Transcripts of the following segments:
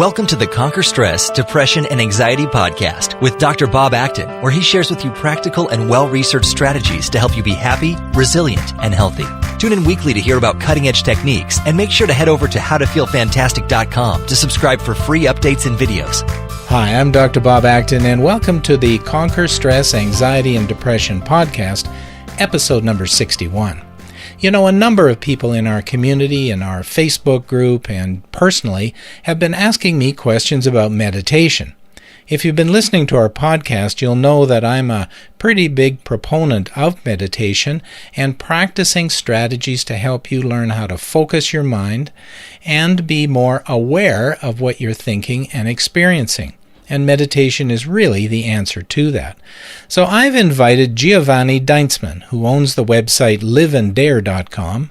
Welcome to the Conquer Stress, Depression, and Anxiety podcast with Dr. Bob Acton, where he shares with you practical and well-researched strategies to help you be happy, resilient, and healthy. Tune in weekly to hear about cutting-edge techniques, and make sure to head over to howtofeelfantastic.com to subscribe for free updates and videos. Hi, I'm Dr. Bob Acton, and welcome to the Conquer Stress, Anxiety, and Depression podcast, episode number 61. You know, a number of people in our community, in our Facebook group, and personally have been asking me questions about meditation. If you've been listening to our podcast, you'll know that I'm a pretty big proponent of meditation and practicing strategies to help you learn how to focus your mind and be more aware of what you're thinking and experiencing. And meditation is really the answer to that. So I've invited Giovanni Dienstmann, who owns the website liveanddare.com,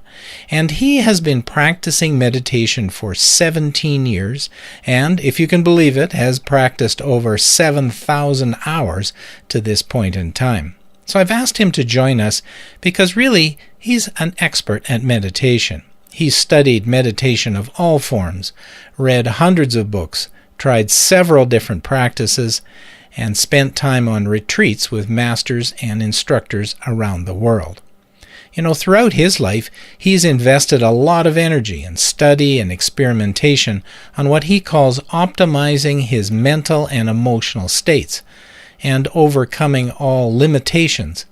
and he has been practicing meditation for 17 years, and, if you can believe it, has practiced over 7,000 hours to this point in time. So I've asked him to join us because really he's an expert at meditation. He's studied meditation of all forms, read hundreds of books, tried several different practices, and spent time on retreats with masters and instructors around the world. You know, throughout his life, he's invested a lot of energy and study and experimentation on what he calls optimizing his mental and emotional states and overcoming all limitations,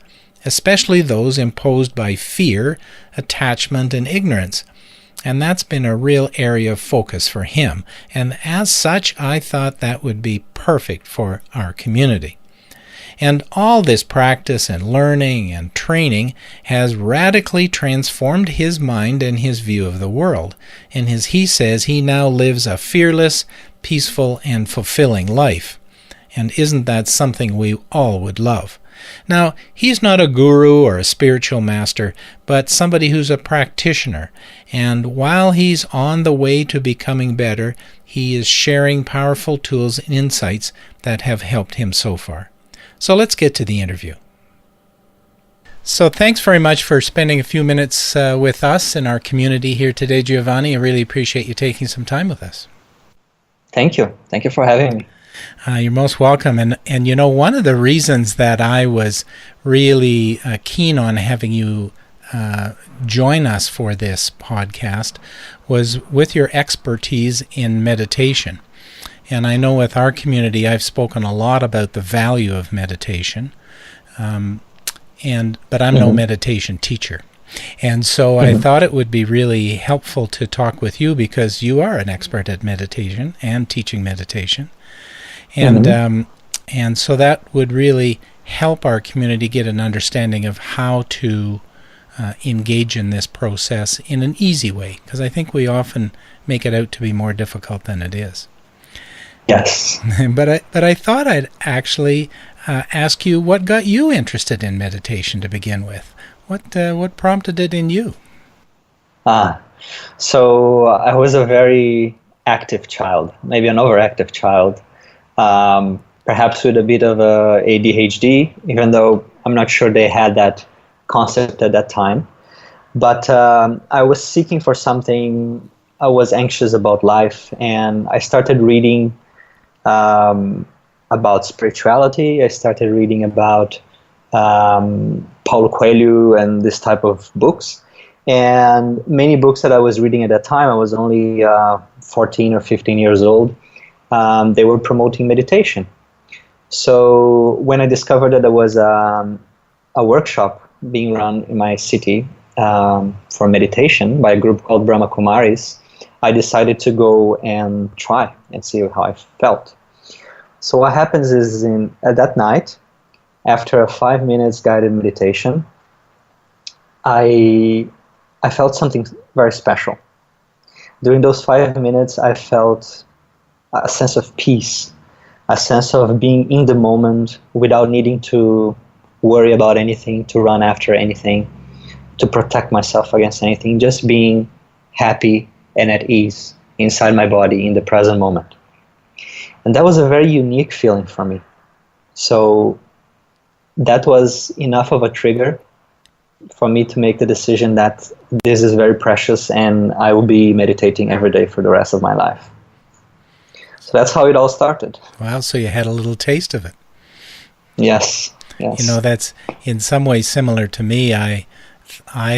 especially those imposed by fear, attachment, and ignorance. And that's been a real area of focus for him. And as such, I thought that would be perfect for our community. And all this practice and learning and training has radically transformed his mind and his view of the world. And as he says, he now lives a fearless, peaceful, and fulfilling life. And isn't that something we all would love? Now, he's not a guru or a spiritual master, but somebody who's a practitioner. And while he's on the way to becoming better, he is sharing powerful tools and insights that have helped him so far. So let's get to the interview. So thanks very much for spending a few minutes with us in our community here today, Giovanni. I really appreciate you taking some time with us. Thank you. Thank you for having me. You're most welcome. And you know, one of the reasons that I was really keen on having you join us for this podcast was with your expertise in meditation. And I know with our community, I've spoken a lot about the value of meditation, but I'm no meditation teacher. And so I thought it would be really helpful to talk with you because you are an expert at meditation and teaching meditation. And so that would really help our community get an understanding of how to engage in this process in an easy way, because I think we often make it out to be more difficult than it is. Yes. But I thought I'd actually ask you what got you interested in meditation to begin with. What prompted it in you? So I was a very active child, maybe an overactive child. Perhaps with a bit of ADHD, even though I'm not sure they had that concept at that time. But I was seeking for something. I was anxious about life, and I started reading about spirituality. I started reading about Paulo Coelho and this type of books. And many books that I was reading at that time, I was only 14 or 15 years old. They were promoting meditation. So when I discovered that there was a workshop being run in my city for meditation by a group called Brahma Kumaris, I decided to go and try and see how I felt. So what happens is at that night, after a 5 minutes guided meditation, I felt something very special. During those 5 minutes, I felt a sense of peace, a sense of being in the moment without needing to worry about anything, to run after anything, to protect myself against anything, just being happy and at ease inside my body in the present moment. And that was a very unique feeling for me. So that was enough of a trigger for me to make the decision that this is very precious and I will be meditating every day for the rest of my life. So that's how it all started. Wow, so you had a little taste of it. Yes. That's in some ways similar to me. I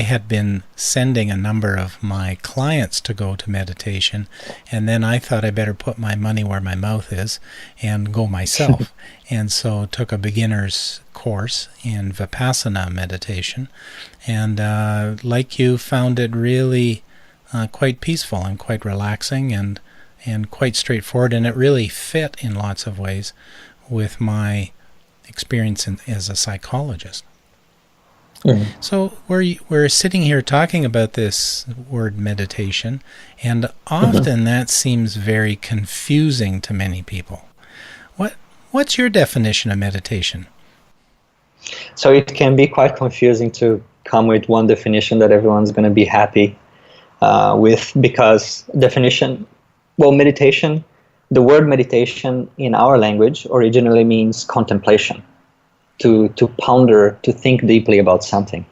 had been sending a number of my clients to go to meditation, and then I thought I better put my money where my mouth is and go myself. And so took a beginner's course in Vipassana meditation, and like you, found it really quite peaceful and quite relaxing and quite straightforward, and it really fit in lots of ways with my experience as a psychologist. Mm-hmm. So we're sitting here talking about this word meditation, and often that seems very confusing to many people. What's your definition of meditation? So it can be quite confusing to come with one definition that everyone's going to be happy with, because meditation, the word meditation in our language originally means contemplation. To ponder, to think deeply about something.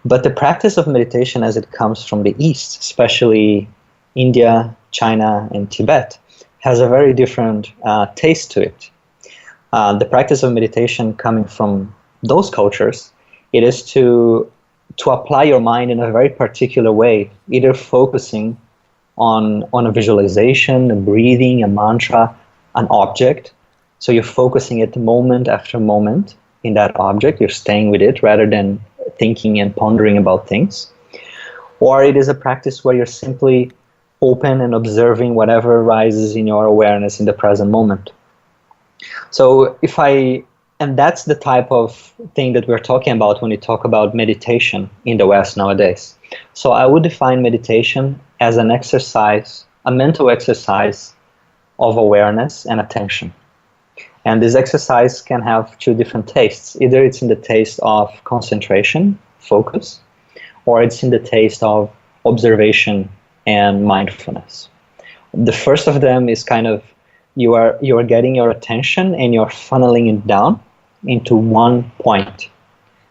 But the practice of meditation as it comes from the East, especially India, China, and Tibet, has a very different taste to it. The practice of meditation coming from those cultures, it is to apply your mind in a very particular way, either focusing on a visualization, a breathing, a mantra, an object. So you're focusing it moment after moment in that object. You're staying with it rather than thinking and pondering about things. Or it is a practice where you're simply open and observing whatever arises in your awareness in the present moment. So and that's the type of thing that we're talking about when we talk about meditation in the West nowadays. So I would define meditation as an exercise, a mental exercise of awareness and attention. And this exercise can have two different tastes. Either it's in the taste of concentration, focus, or it's in the taste of observation and mindfulness. The first of them is kind of you are getting your attention and you're funneling it down into one point.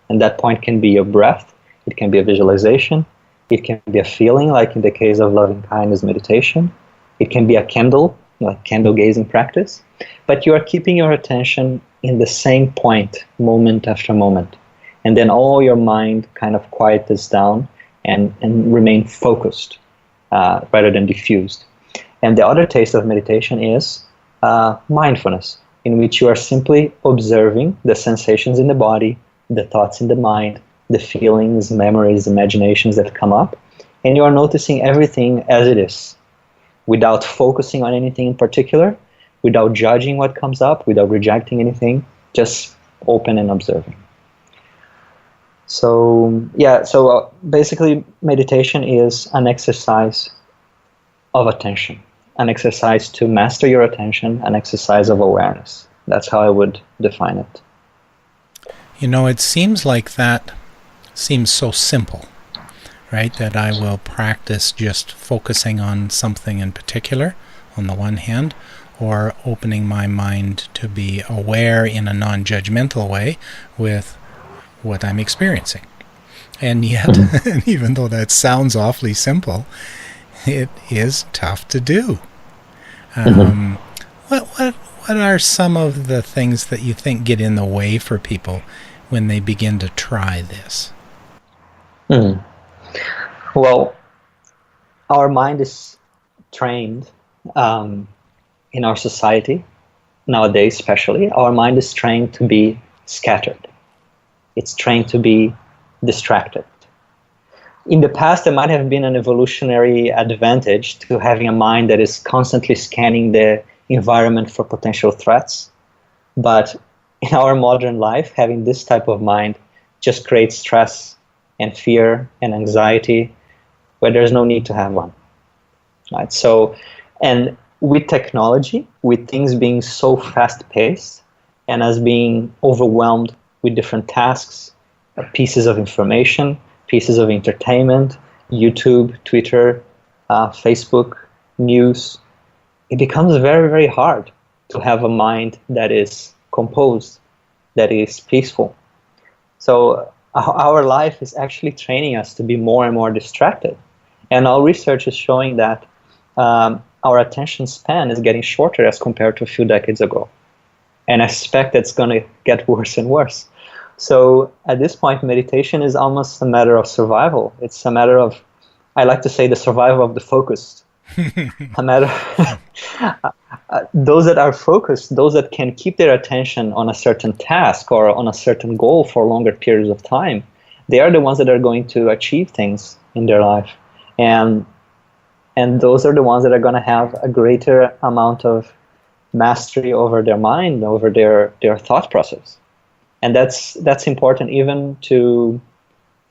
And that point can be your breath, it can be a visualization, it can be a feeling, like in the case of loving kindness meditation, it can be a candle, like candle gazing practice, but you are keeping your attention in the same point, moment after moment. And then all your mind kind of quiets down and remain focused rather than diffused. And the other taste of meditation is mindfulness, in which you are simply observing the sensations in the body, the thoughts in the mind, the feelings, memories, imaginations that come up, and you are noticing everything as it is, without focusing on anything in particular, without judging what comes up, without rejecting anything, just open and observing. So basically meditation is an exercise of attention, an exercise to master your attention, an exercise of awareness. That's how I would define it. It seems like that seems so simple, right? That I will practice just focusing on something in particular, on the one hand, or opening my mind to be aware in a non-judgmental way with what I'm experiencing. And yet, even though that sounds awfully simple, it is tough to do. What are some of the things that you think get in the way for people when they begin to try this? Well, our mind is trained in our society nowadays, especially. Our mind is trained to be scattered. It's trained to be distracted. In the past, there might have been an evolutionary advantage to having a mind that is constantly scanning the environment for potential threats. But in our modern life, having this type of mind just creates stress and fear and anxiety where there's no need to have one. Right? So, and with technology, with things being so fast-paced and us being overwhelmed with different tasks, pieces of information, pieces of entertainment, YouTube, Twitter, Facebook, news, it becomes very, very hard to have a mind that is composed, that is peaceful. So our life is actually training us to be more and more distracted. And our research is showing that our attention span is getting shorter as compared to a few decades ago. And I suspect it's going to get worse and worse. So at this point, meditation is almost a matter of survival. It's a matter of, I like to say, the survival of the focused. A matter those that are focused, those that can keep their attention on a certain task or on a certain goal for longer periods of time, they are the ones that are going to achieve things in their life. And those are the ones that are going to have a greater amount of mastery over their mind, over their thought process. And that's important even to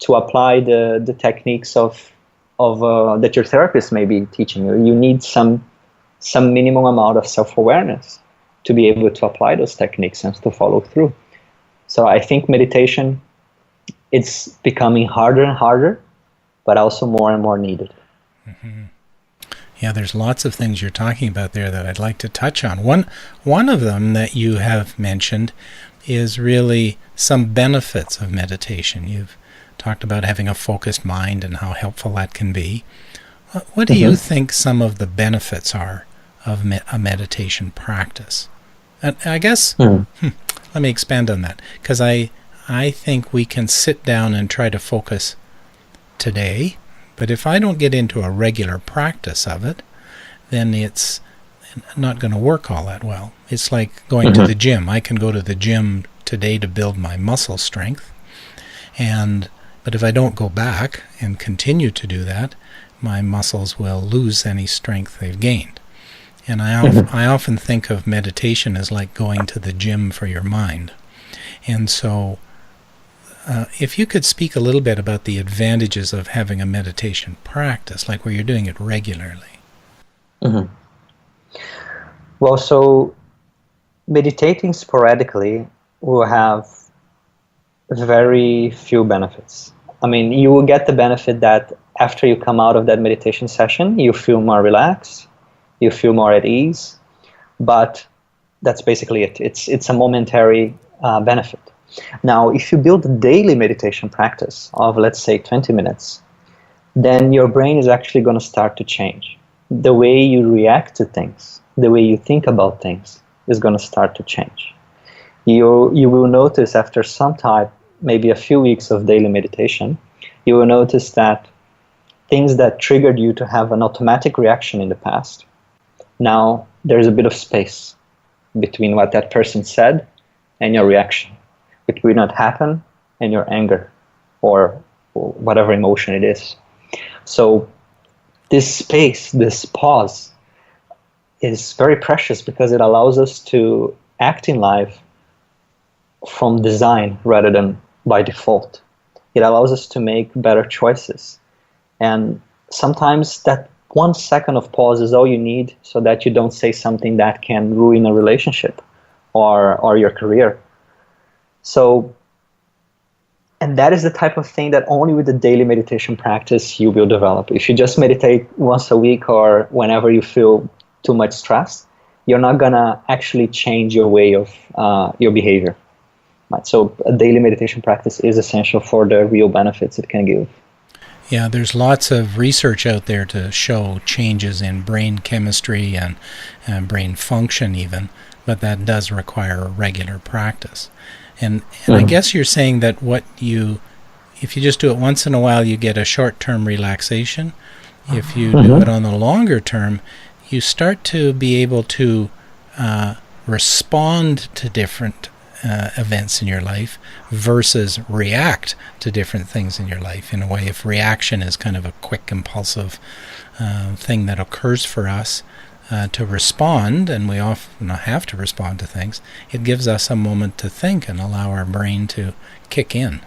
apply the techniques of that your therapist may be teaching you. You need some minimum amount of self-awareness to be able to apply those techniques and to follow through. So I think meditation, it's becoming harder and harder, but also more and more needed. Mm-hmm. Yeah, there's lots of things you're talking about there that I'd like to touch on. One of them that you have mentioned is really some benefits of meditation. You've talked about having a focused mind and how helpful that can be. What do you think some of the benefits are of a meditation practice? And I guess, let me expand on that, because I think we can sit down and try to focus today, but if I don't get into a regular practice of it, then it's not going to work all that well. It's like going to the gym. I can go to the gym today to build my muscle strength, but if I don't go back and continue to do that, my muscles will lose any strength they've gained. And I often think of meditation as like going to the gym for your mind. And so if you could speak a little bit about the advantages of having a meditation practice, like where you're doing it regularly. Well, so meditating sporadically will have very few benefits. I mean, you will get the benefit that after you come out of that meditation session, you feel more relaxed, you feel more at ease, but that's basically it. It's a momentary benefit. Now, if you build a daily meditation practice of, let's say, 20 minutes, then your brain is actually going to start to change. The way you react to things, the way you think about things is going to start to change. You will notice after some time, maybe a few weeks of daily meditation, you will notice that things that triggered you to have an automatic reaction in the past, now there's a bit of space between what that person said and your reaction, between what happened and your anger or whatever emotion it is. So this space, this pause, is very precious because it allows us to act in life from design rather than by default. It allows us to make better choices. And sometimes that 1 second of pause is all you need so that you don't say something that can ruin a relationship or your career. So, and that is the type of thing that only with the daily meditation practice you will develop. If you just meditate once a week or whenever you feel too much stress, you're not going to actually change your way of your behavior. Right? So a daily meditation practice is essential for the real benefits it can give. Yeah, there's lots of research out there to show changes in brain chemistry and brain function even, but that does require a regular practice. And I guess you're saying that if you just do it once in a while, you get a short-term relaxation. If you do it on the longer term, you start to be able to respond to different events in your life versus react to different things in your life. In a way, if reaction is kind of a quick, impulsive thing that occurs for us, to respond, and we often have to respond to things, it gives us a moment to think and allow our brain to kick in.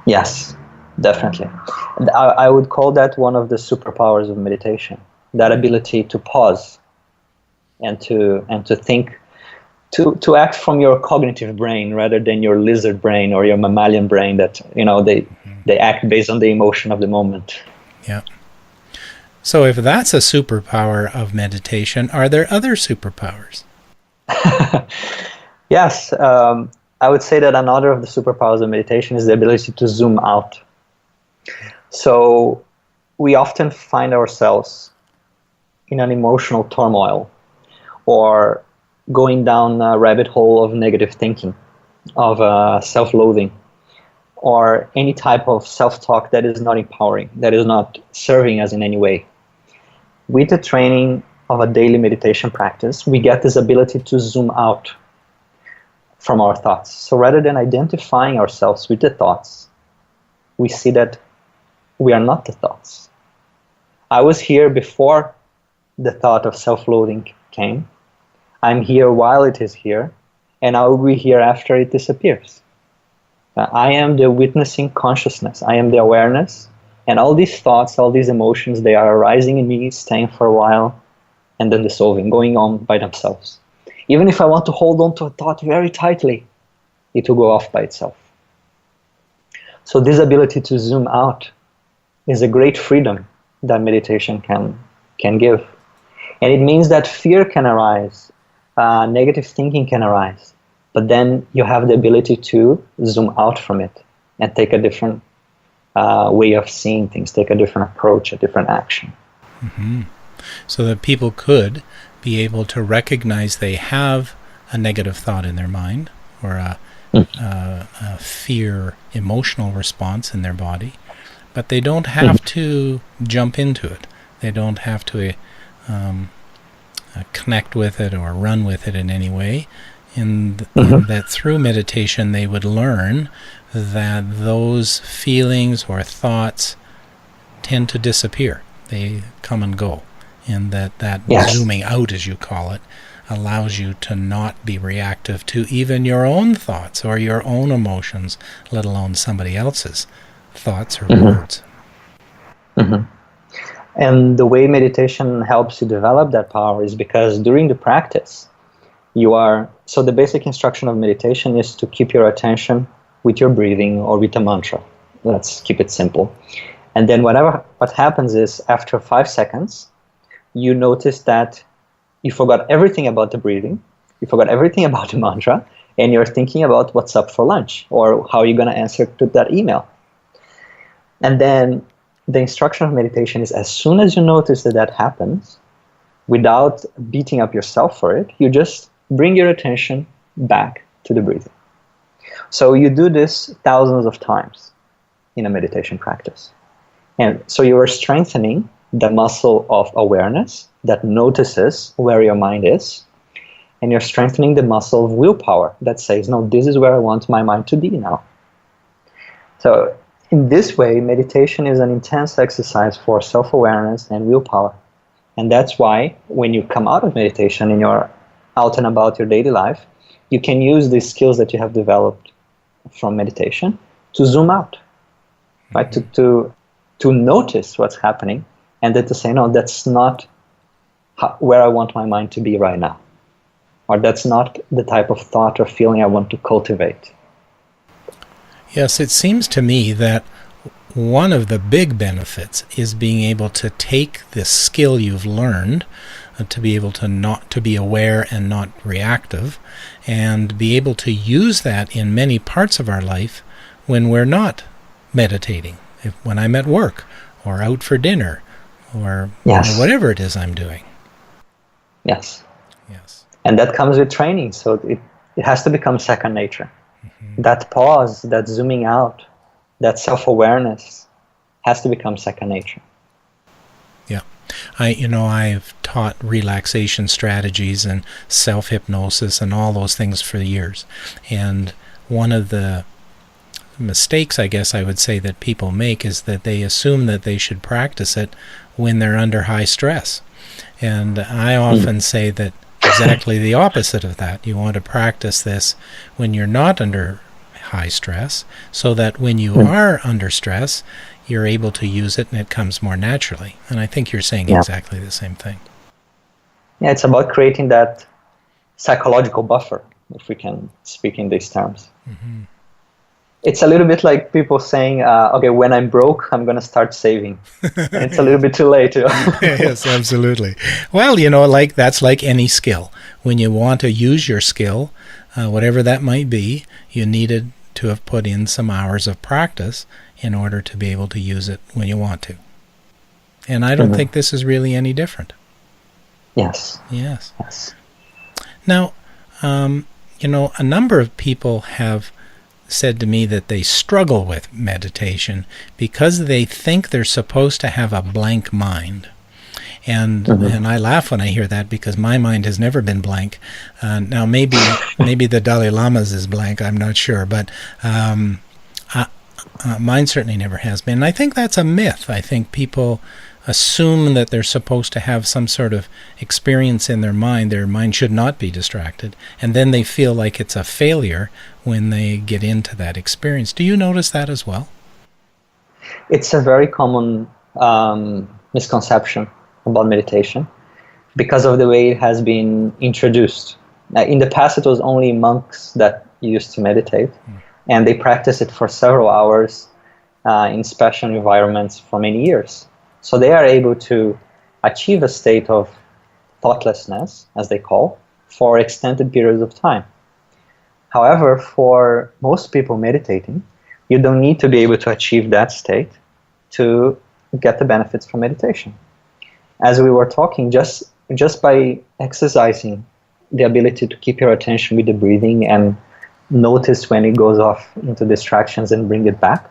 Yes, definitely. I would call that one of the superpowers of meditation, that ability to pause and to think, to act from your cognitive brain rather than your lizard brain or your mammalian brain that, they act based on the emotion of the moment. Yeah. So if that's a superpower of meditation, are there other superpowers? Yes. I would say that another of the superpowers of meditation is the ability to zoom out. So we often find ourselves in an emotional turmoil, or going down a rabbit hole of negative thinking, of self-loathing, or any type of self-talk that is not empowering, that is not serving us in any way. With the training of a daily meditation practice, we get this ability to zoom out from our thoughts. So rather than identifying ourselves with the thoughts, we see that we are not the thoughts. I was here before the thought of self-loathing came. I'm here while it is here, and I will be here after it disappears. I am the witnessing consciousness. I am the awareness, and all these thoughts, all these emotions, they are arising in me, staying for a while, and then dissolving, going on by themselves. Even if I want to hold on to a thought very tightly, it will go off by itself. So this ability to zoom out is a great freedom that meditation can give. And it means that fear can arise, negative thinking can arise, but then you have the ability to zoom out from it and take a different way of seeing things, take a different approach, a different action. Mm-hmm. So that people could be able to recognize they have a negative thought in their mind, or a fear emotional response in their body, but they don't have to jump into it. They don't have to connect with it or run with it in any way. And that through meditation they would learn that those feelings or thoughts tend to disappear. They come and go. And that zooming out, as you call it, allows you to not be reactive to even your own thoughts or your own emotions, let alone somebody else's thoughts or words. And the way meditation helps you develop that power is because during the practice, so the basic instruction of meditation is to keep your attention with your breathing or with a mantra. Let's keep it simple. And then what happens is, after 5 seconds, you notice that you forgot everything about the breathing, you forgot everything about the mantra, and you're thinking about what's up for lunch or how you're going to answer to that email. And then the instruction of meditation is, as soon as you notice that happens, without beating up yourself for it, you just bring your attention back to the breathing. So you do this thousands of times in a meditation practice. And so you are strengthening the muscle of awareness that notices where your mind is, and you're strengthening the muscle of willpower that says, no, this is where I want my mind to be now. So in this way, meditation is an intense exercise for self-awareness and willpower. And that's why when you come out of meditation and you're out and about your daily life, you can use these skills that you have developed from meditation to zoom out, right? To notice what's happening, and then to say, no, that's not where I want my mind to be right now. Or that's not the type of thought or feeling I want to cultivate. Yes, it seems to me that one of the big benefits is being able to take this skill you've learned, to be able to not to be aware and not reactive, and be able to use that in many parts of our life when we're not meditating. When I'm at work or out for dinner or whatever it is I'm doing. Yes. And that comes with training, so it has to become second nature. That pause, that zooming out, that self-awareness has to become second nature. Yeah. I've taught relaxation strategies and self-hypnosis and all those things for years. And one of the mistakes, I guess I would say, that people make is that they assume that they should practice it when they're under high stress. And I often say that exactly the opposite of that. You want to practice this when you're not under high stress, so that when you are under stress, you're able to use it and it comes more naturally. And I think you're saying exactly the same thing. Yeah, it's about creating that psychological buffer, if we can speak in these terms. It's a little bit like people saying, okay, when I'm broke, I'm going to start saving. And it's a little bit too late. Yes, absolutely. Well, that's like any skill. When you want to use your skill, whatever that might be, you needed to have put in some hours of practice in order to be able to use it when you want to. And I don't think this is really any different. Yes. Yes. Yes. Now, a number of people have said to me that they struggle with meditation because they think they're supposed to have a blank mind. And I laugh when I hear that because my mind has never been blank. Now maybe the Dalai Lama's is blank, I'm not sure, but mine certainly never has been. And I think that's a myth. I think people assume that they're supposed to have some sort of experience in their mind. Their mind should not be distracted. And then they feel like it's a failure when they get into that experience. Do you notice that as well? It's a very common misconception about meditation because of the way it has been introduced. In the past, it was only monks that used to meditate, and they practiced it for several hours in special environments for many years. So they are able to achieve a state of thoughtlessness, as they call, for extended periods of time. However, for most people meditating, you don't need to be able to achieve that state to get the benefits from meditation. As we were talking, just by exercising the ability to keep your attention with the breathing and notice when it goes off into distractions and bring it back,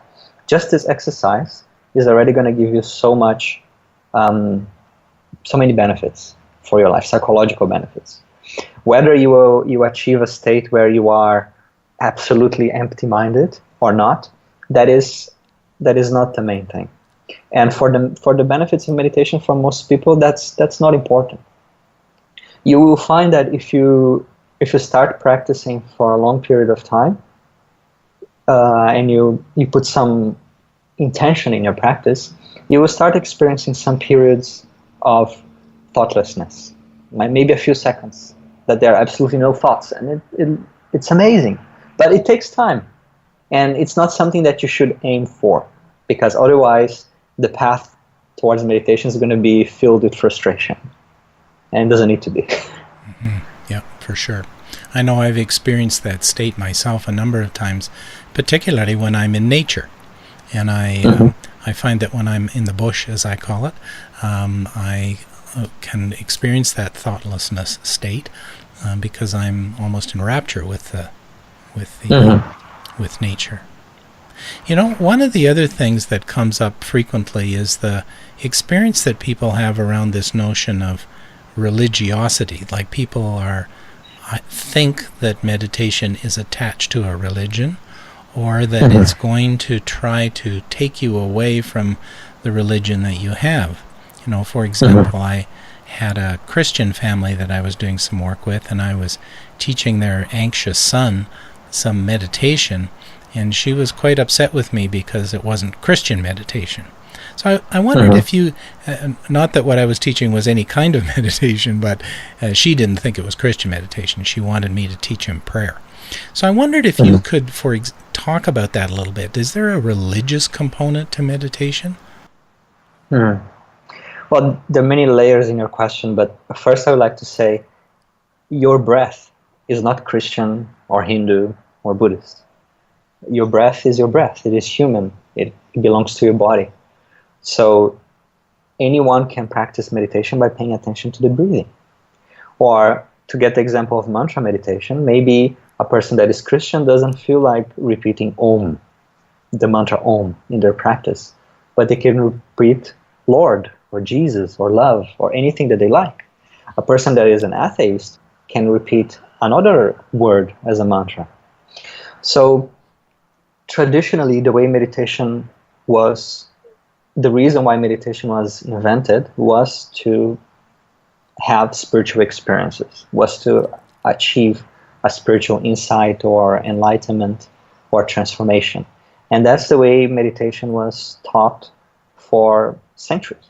just this exercise is already going to give you so many benefits for your life, psychological benefits. Whether you achieve a state where you are absolutely empty-minded or not, that is not the main thing. And for the benefits of meditation for most people, that's not important. You will find that if you start practicing for a long period of time, and you put some intention in your practice, you will start experiencing some periods of thoughtlessness, maybe a few seconds, that there are absolutely no thoughts, and it's amazing. But it takes time, and it's not something that you should aim for, because otherwise the path towards meditation is going to be filled with frustration, and it doesn't need to be. Mm-hmm. Yeah, for sure. I know I've experienced that state myself a number of times, particularly when I'm in nature. And I find that when I'm in the bush, as I call it, I can experience that thoughtlessness state because I'm almost in rapture with nature. One of the other things that comes up frequently is the experience that people have around this notion of religiosity. Like people think that meditation is attached to a religion, or that it's going to try to take you away from the religion that you have. For example, I had a Christian family that I was doing some work with, and I was teaching their anxious son some meditation, and she was quite upset with me because it wasn't Christian meditation. So I wondered if you, not that what I was teaching was any kind of meditation, but she didn't think it was Christian meditation. She wanted me to teach him prayer. So I wondered if you could talk about that a little bit. Is there a religious component to meditation? Well, there are many layers in your question, but first I would like to say your breath is not Christian or Hindu or Buddhist. Your breath is your breath. It is human. It belongs to your body. So anyone can practice meditation by paying attention to the breathing. Or to get the example of mantra meditation, maybe a person that is Christian doesn't feel like repeating Om, the mantra Om, in their practice, but they can repeat Lord or Jesus or love or anything that they like. A person that is an atheist can repeat another word as a mantra. So traditionally, the reason why meditation was invented was to have spiritual experiences, was to achieve a spiritual insight or enlightenment or transformation. And that's the way meditation was taught for centuries.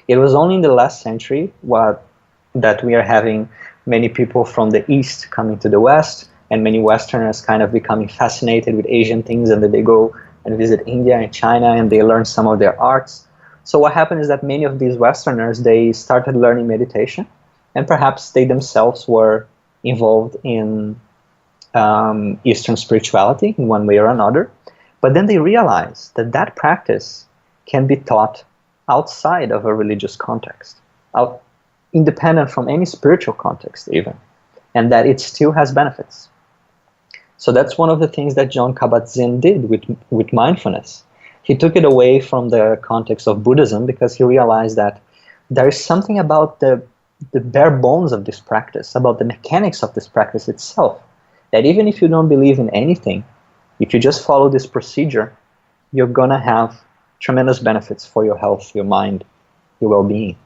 It was only in the last century that we are having many people from the East coming to the West, and many Westerners kind of becoming fascinated with Asian things, and then they go and visit India and China and they learn some of their arts. So what happened is that many of these Westerners, they started learning meditation, and perhaps they themselves were involved in Eastern spirituality in one way or another. But then they realized that practice can be taught outside of a religious context. independent from any spiritual context even, and that it still has benefits. So that's one of the things that Jon Kabat-Zinn did with mindfulness. He took it away from the context of Buddhism because he realized that there is something about the bare bones of this practice, about the mechanics of this practice itself, that even if you don't believe in anything, if you just follow this procedure, you're going to have tremendous benefits for your health, your mind, your well-being.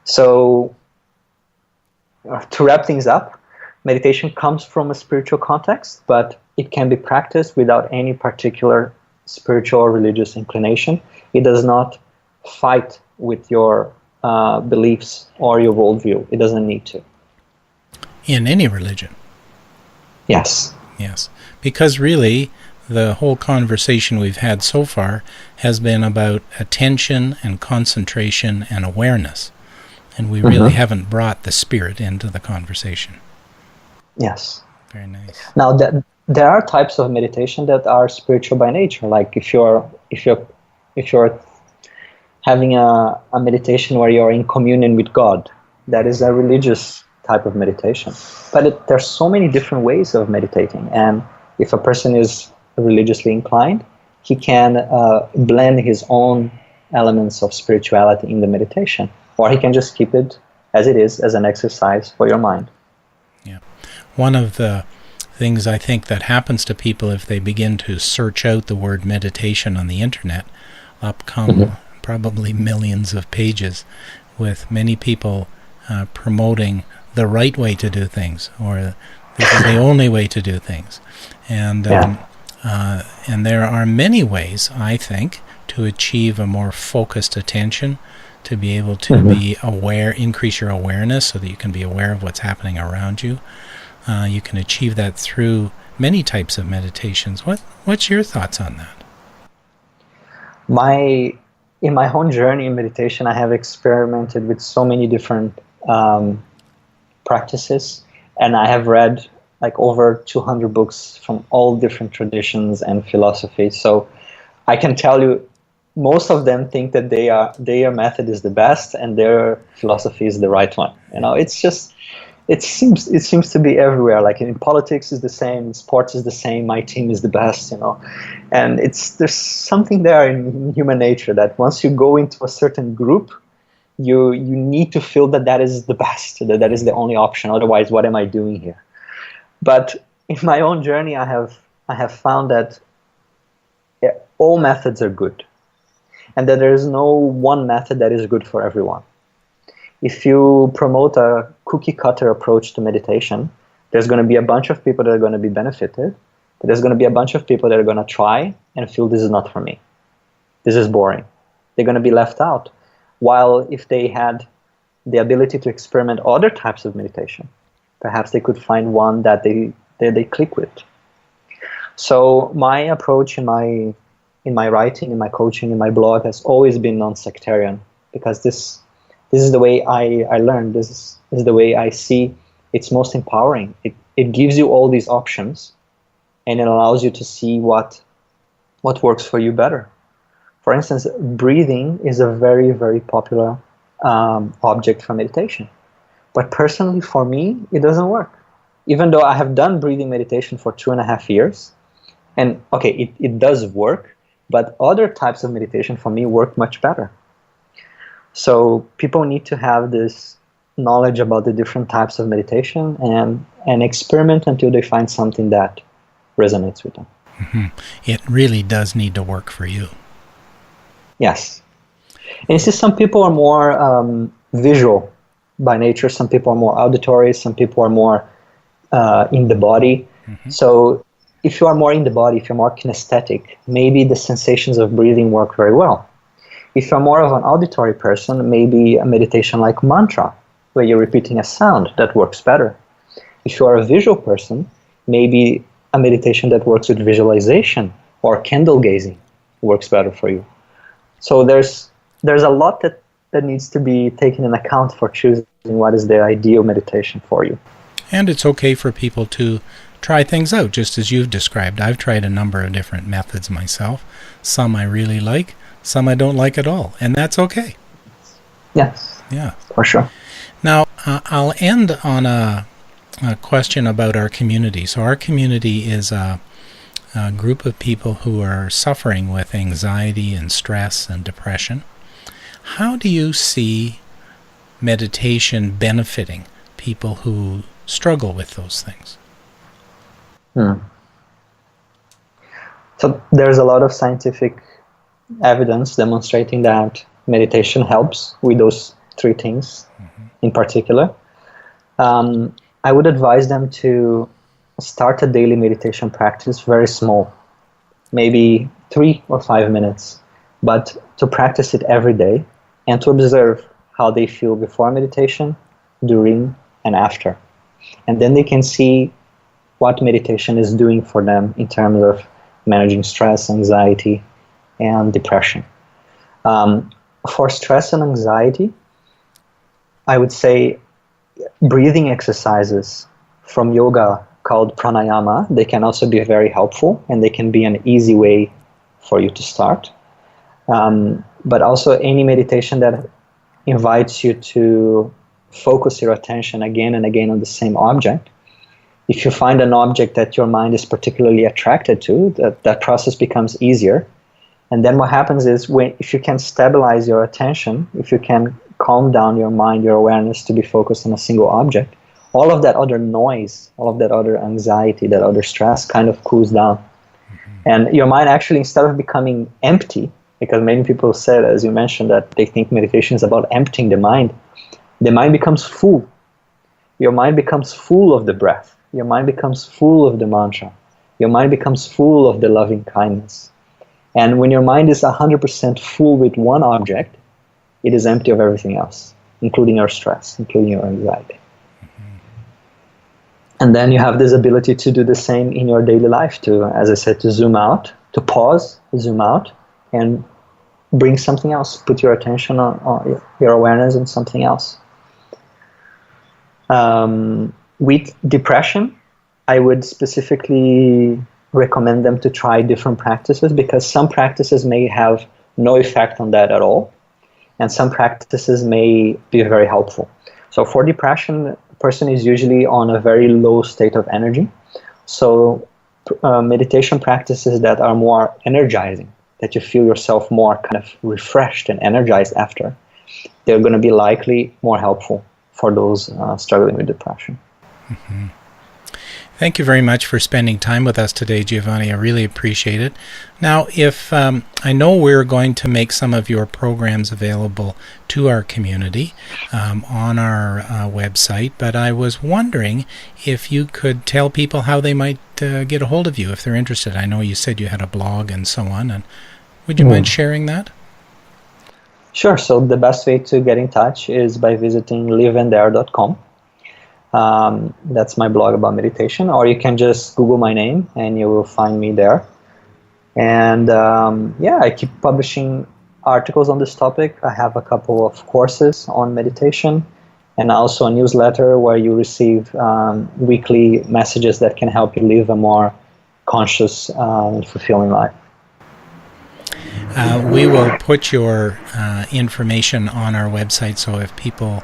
So to wrap things up, meditation comes from a spiritual context, but it can be practiced without any particular spiritual or religious inclination. It does not fight with your beliefs or your worldview. It doesn't need to. In any religion? Yes. Yes. Because really, the whole conversation we've had so far has been about attention and concentration and awareness. And we really haven't brought the spirit into the conversation. Yes. Very nice. Now, there are types of meditation that are spiritual by nature. Like if you're having a meditation where you're in communion with God, that is a religious type of meditation. But there's so many different ways of meditating. And if a person is religiously inclined, he can blend his own elements of spirituality in the meditation. Or he can just keep it as it is, as an exercise for your mind. Yeah. One of the things I think that happens to people if they begin to search out the word meditation on the internet, up come probably millions of pages with many people promoting the right way to do things, or this is the only way to do things. And there are many ways, I think, to achieve a more focused attention, to be able to be aware, increase your awareness so that you can be aware of what's happening around you. You can achieve that through many types of meditations. What's your thoughts on that? In my own journey in meditation, I have experimented with so many different practices, and I have read like over 200 books from all different traditions and philosophies. So I can tell you, most of them think that their method is the best and their philosophy is the right one. You know, it seems to be everywhere. Like in politics is the same, in sports is the same, my team is the best, you know. And there's something there in human nature that once you go into a certain group, you need to feel that is the best, that is the only option. Otherwise, what am I doing here? But in my own journey, I have found that all methods are good, and that there is no one method that is good for everyone. If you promote a cookie-cutter approach to meditation, there's going to be a bunch of people that are going to be benefited, but there's going to be a bunch of people that are going to try and feel this is not for me. This is boring. They're going to be left out. While if they had the ability to experiment other types of meditation, perhaps they could find one that they click with. So my approach in my writing, in my coaching, in my blog has always been non-sectarian, because this is the way I learn. This is the way I see it's most empowering. It gives you all these options, and it allows you to see what works for you better. For instance, breathing is a very, very popular object for meditation. But personally, for me, it doesn't work. Even though I have done breathing meditation for 2.5 years, and okay, it does work, but other types of meditation for me work much better. So people need to have this knowledge about the different types of meditation and experiment until they find something that resonates with them. It really does need to work for you. Yes. And you see, some people are more visual by nature. Some people are more auditory. Some people are more in the body. So if you are more in the body, if you're more kinesthetic, maybe the sensations of breathing work very well. If you're more of an auditory person, maybe a meditation like mantra, where you're repeating a sound, that works better. If you are a visual person, maybe a meditation that works with visualization or candle gazing works better for you. So there's a lot that needs to be taken in account for choosing what is the ideal meditation for you. And it's okay for people to try things out, just as you've described. I've tried a number of different methods myself. Some I really like, some I don't like at all, and that's okay. Yes. Yeah. For sure. I'll end on a question about our community. So our community is a group of people who are suffering with anxiety and stress and depression. How do you see meditation benefiting people who struggle with those things? So there's a lot of scientific evidence demonstrating that meditation helps with those three things in particular. I would advise them to start a daily meditation practice very small, maybe 3 or 5 minutes, but to practice it every day and to observe how they feel before meditation, during, and after. And then they can see what meditation is doing for them in terms of managing stress, anxiety, and depression. For stress and anxiety, I would say breathing exercises from yoga called pranayama, they can also be very helpful, and they can be an easy way for you to start. But also any meditation that invites you to focus your attention again and again on the same object. If you find an object that your mind is particularly attracted to, that process becomes easier. And then what happens is, if you can stabilize your attention, if you can calm down your mind, your awareness to be focused on a single object, all of that other noise, all of that other anxiety, that other stress kind of cools down. And your mind actually, instead of becoming empty, because many people said, as you mentioned, that they think meditation is about emptying the mind becomes full. Your mind becomes full of the breath. Your mind becomes full of the mantra. Your mind becomes full of the loving kindness. And when your mind is 100% full with one object, it is empty of everything else, including your stress, including your anxiety. And then you have this ability to do the same in your daily life, to, as I said, to zoom out, to pause, zoom out, and bring something else. Put your attention on your awareness on something else. With depression, I would specifically recommend them to try different practices, because some practices may have no effect on that at all, and some practices may be very helpful. So for depression, a person is usually on a very low state of energy. So meditation practices that are more energizing, that you feel yourself more kind of refreshed and energized after, they're going to be likely more helpful for those struggling with depression. Mm-hmm. Thank you very much for spending time with us today, Giovanni. I really appreciate it. Now, if I know we're going to make some of your programs available to our community on our website, but I was wondering if you could tell people how they might get a hold of you if they're interested. I know you said you had a blog and so on, and would you mind sharing that? Sure. So the best way to get in touch is by visiting liveandthere.com. That's my blog about meditation, or you can just Google my name and you will find me there. And I keep publishing articles on this topic. I have a couple of courses on meditation, and also a newsletter where you receive weekly messages that can help you live a more conscious and fulfilling life. We will put your information on our website, so if people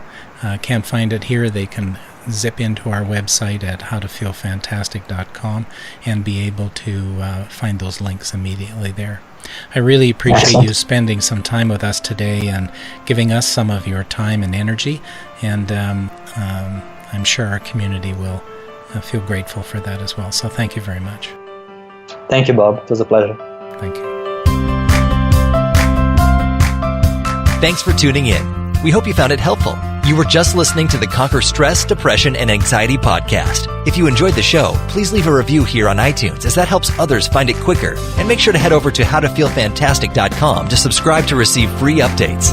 can't find it here, they can zip into our website at howtofeelfantastic.com and be able to find those links immediately there. I really appreciate you spending some time with us today and giving us some of your time and energy, and I'm sure our community will feel grateful for that as well. So thank you very much. Thank you, Bob. It was a pleasure. Thank you. Thanks for tuning in. We hope you found it helpful. You were just listening to the Conquer Stress, Depression, and Anxiety podcast. If you enjoyed the show, please leave a review here on iTunes, as that helps others find it quicker. And make sure to head over to howtofeelfantastic.com to subscribe to receive free updates.